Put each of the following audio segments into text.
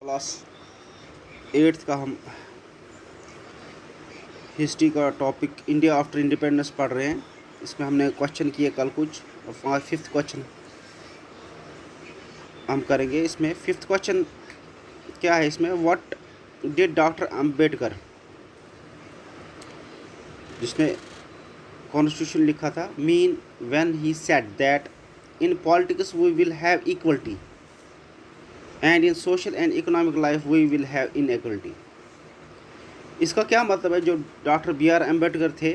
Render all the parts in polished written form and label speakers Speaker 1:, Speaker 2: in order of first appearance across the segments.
Speaker 1: Class 8th का हम history का टॉपिक इंडिया आफ्टर इंडिपेंडेंस पढ़ रहे हैं। इसमें हमने क्वेश्चन किए कल कुछ और 5th क्वेश्चन हम करेंगे। इसमें 5th क्वेश्चन क्या है, इसमें व्हाट डिड डॉक्टर अम्बेडकर, जिसने कॉन्स्टिट्यूशन लिखा था, mean when he said that in politics we will have equality and in social and economic life we will have inequality. इसका क्या मतलब है? जो डॉक्टर B.R. अम्बेडकर थे,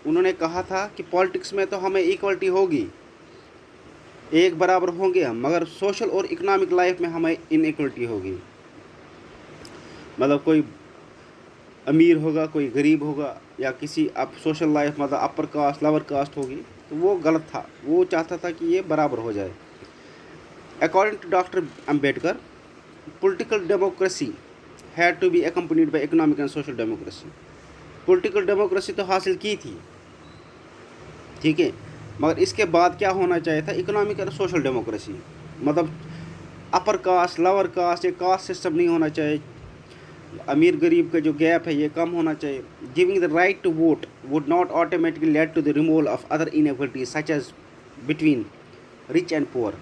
Speaker 1: उन्होंने कहा था कि पॉलिटिक्स में तो हमें इक्वलिटी होगी, एक बराबर होंगे हम, मगर सोशल और इकोनॉमिक लाइफ में हमें इनइक्वलिटी होगी। मतलब कोई अमीर होगा, कोई गरीब होगा, या किसी अब सोशल लाइफ मतलब अपर कास्ट लोअर कास्ट होगी, तो वो गलत था। वो चाहता था कि ये बराबर हो जाए। According to doctor Ambedkar, political democracy had to be accompanied by economic and social democracy। Political democracy तो हासिल की थी, ठीक है, मगर इसके बाद क्या होना चाहिए था? इकोनॉमिक और सोशल डेमोक्रेसी। मतलब अपर कास्ट लोअर कास्ट, ये कास्ट सिस्टम नहीं होना चाहिए। अमीर गरीब का जो गैप है ये कम होना चाहिए। Giving the right to vote would not automatically lead to the removal of other inequalities such as between rich and poor.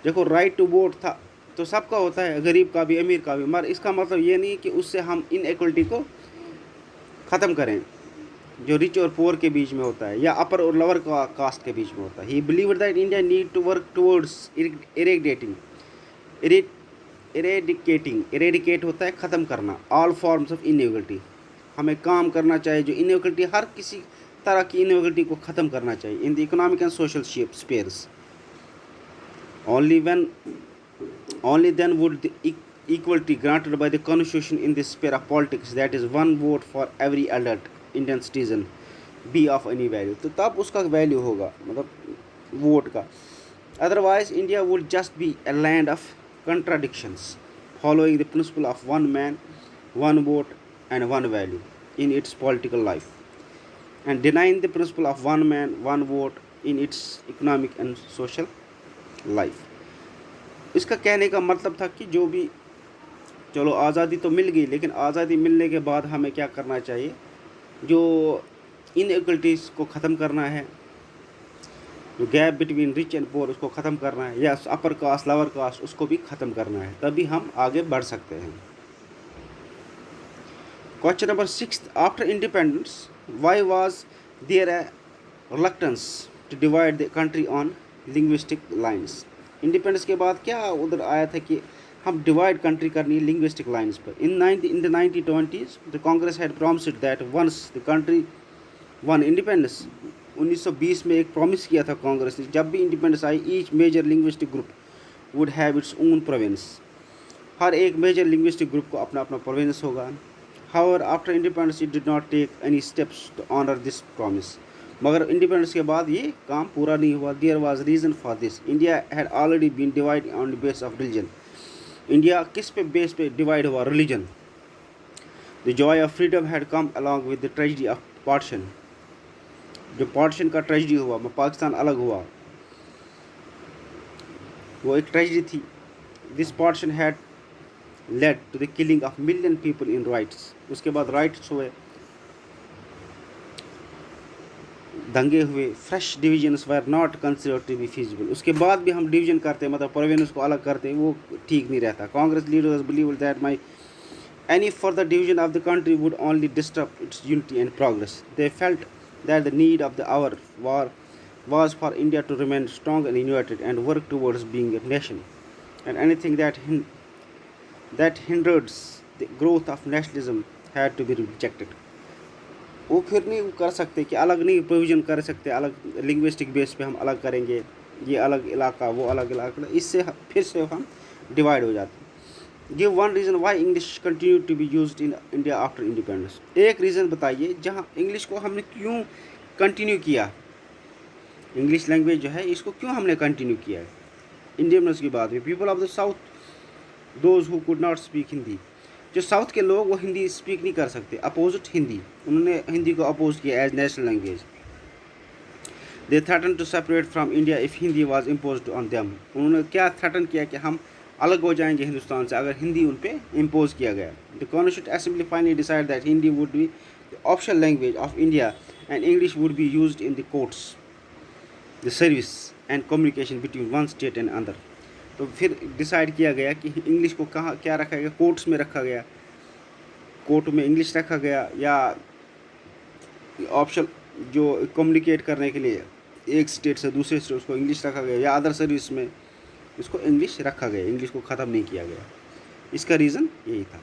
Speaker 1: देखो, राइट टू वोट था तो सबका होता है, गरीब का भी अमीर का भी, मगर इसका मतलब ये नहीं कि उससे हम इनइक्वलिटी को ख़त्म करें जो रिच और पुअर के बीच में होता है, या अपर और लोअर कास्ट के बीच में होता है। He believe that India need to work towards eradicate होता है ख़त्म करना, ऑल फॉर्म्स ऑफ इनइक्वलिटी। हमें काम करना चाहिए जो इनइक्वलिटी, हर किसी तरह की इनइक्वलिटी को ख़त्म करना चाहिए in the economic and social spheres. Only then would the equality granted by the Constitution in the sphere of politics, that is one vote for every adult Indian citizen, be of any value। तो तब उसका value होगा, मतलब vote का। Otherwise, India would just be a land of contradictions, following the principle of one man, one vote, and one value in its political life, and denying the principle of one man, one vote in its economic and social life। इसका कहने का मतलब था कि जो भी, चलो आज़ादी तो मिल गई, लेकिन आज़ादी मिलने के बाद हमें क्या करना चाहिए? जो इनइक्वलिटीज़ को ख़त्म करना है, जो gap between rich and poor उसको ख़त्म करना है, या अपर कास्ट लोअर कास्ट उसको भी ख़त्म करना है, तभी हम आगे बढ़ सकते हैं। Question number 6, after independence why was there a reluctance to divide the country on linguistic lines. Independence के बाद क्या उधर आया था कि हम डिवाइड कंट्री करनी है लिंग्विस्टिक लाइन्स पर। In the 1920s the Congress had promised that once the country won independence. 1920 में एक प्रॉमिस किया था कांग्रेस ने, जब भी इंडिपेंडेंस आई, each major linguistic group would have its own province. हर एक मेजर लिंग्विस्टिक ग्रुप को अपना अपना प्रोविंस होगा। However after independence it did not take any steps to honour this promise. मगर इंडिपेंडेंस के बाद ये काम पूरा नहीं हुआ। There was reason for this. India had already been divide on the base of religion. India किस पे बेस पे डिवाइड हुआ? Religion. The joy of freedom had come along with the tragedy of partition. जो partition का tragedy हुआ, पाकिस्तान अलग हुआ, वो एक ट्रेजिडी थी। This partition had led to the killing of million people in riots. उसके बाद राइट्स हुए, दंगे हुए, fresh divisions were not considered to be feasible. उसके बाद भी हम डिवीजन करते, मतलब प्रोविंस को अलग करते, वो ठीक नहीं रहता। Congress leaders believe that my any further division of the country would only disturb its unity and progress. They felt that the need of the hour was for India to remain strong and united and work towards being a nation, and anything that hindered the growth of nationalism had to be rejected। वो फिर नहीं कर सकते कि अलग नहीं provision कर सकते, अलग लिंग्विस्टिक बेस पे हम अलग करेंगे, ये अलग इलाका वो अलग इलाका, इससे फिर से हम डिवाइड हो जाते हैं। Give one reason why English continue to be used in India after independence. एक रीज़न बताइए जहाँ इंग्लिश को हमने क्यों कंटिन्यू किया, इंग्लिश लैंग्वेज जो है इसको क्यों हमने कंटिन्यू किया है इंडिपेंडेंस की बात में। People of the south, those who could not speak Hindi, जो साउथ के लोग वो हिंदी स्पीक नहीं कर सकते, अपोजिट हिंदी, उन्होंने हिंदी को अपोज किया as national language. They threaten to separate from India if Hindi was imposed on them. उन्होंने क्या थ्रेटन किया कि हम अलग हो जाएंगे हिंदुस्तान से अगर हिंदी उन पे इम्पोज किया गया। The constituent assembly finally decide that Hindi would be the official language of India and English would be used in the courts, the service and communication between one state and other. तो फिर decide किया गया कि English को कहाँ क्या रखा गया, कोर्ट्स में रखा गया, कोर्ट में इंग्लिश रखा गया, या ऑप्शन जो कम्युनिकेट करने के लिए एक स्टेट से दूसरे स्टेट उसको इंग्लिश रखा गया, या अदर सर्विस में इसको इंग्लिश रखा गया, इंग्लिश को ख़त्म नहीं किया गया। इसका रीज़न यही था।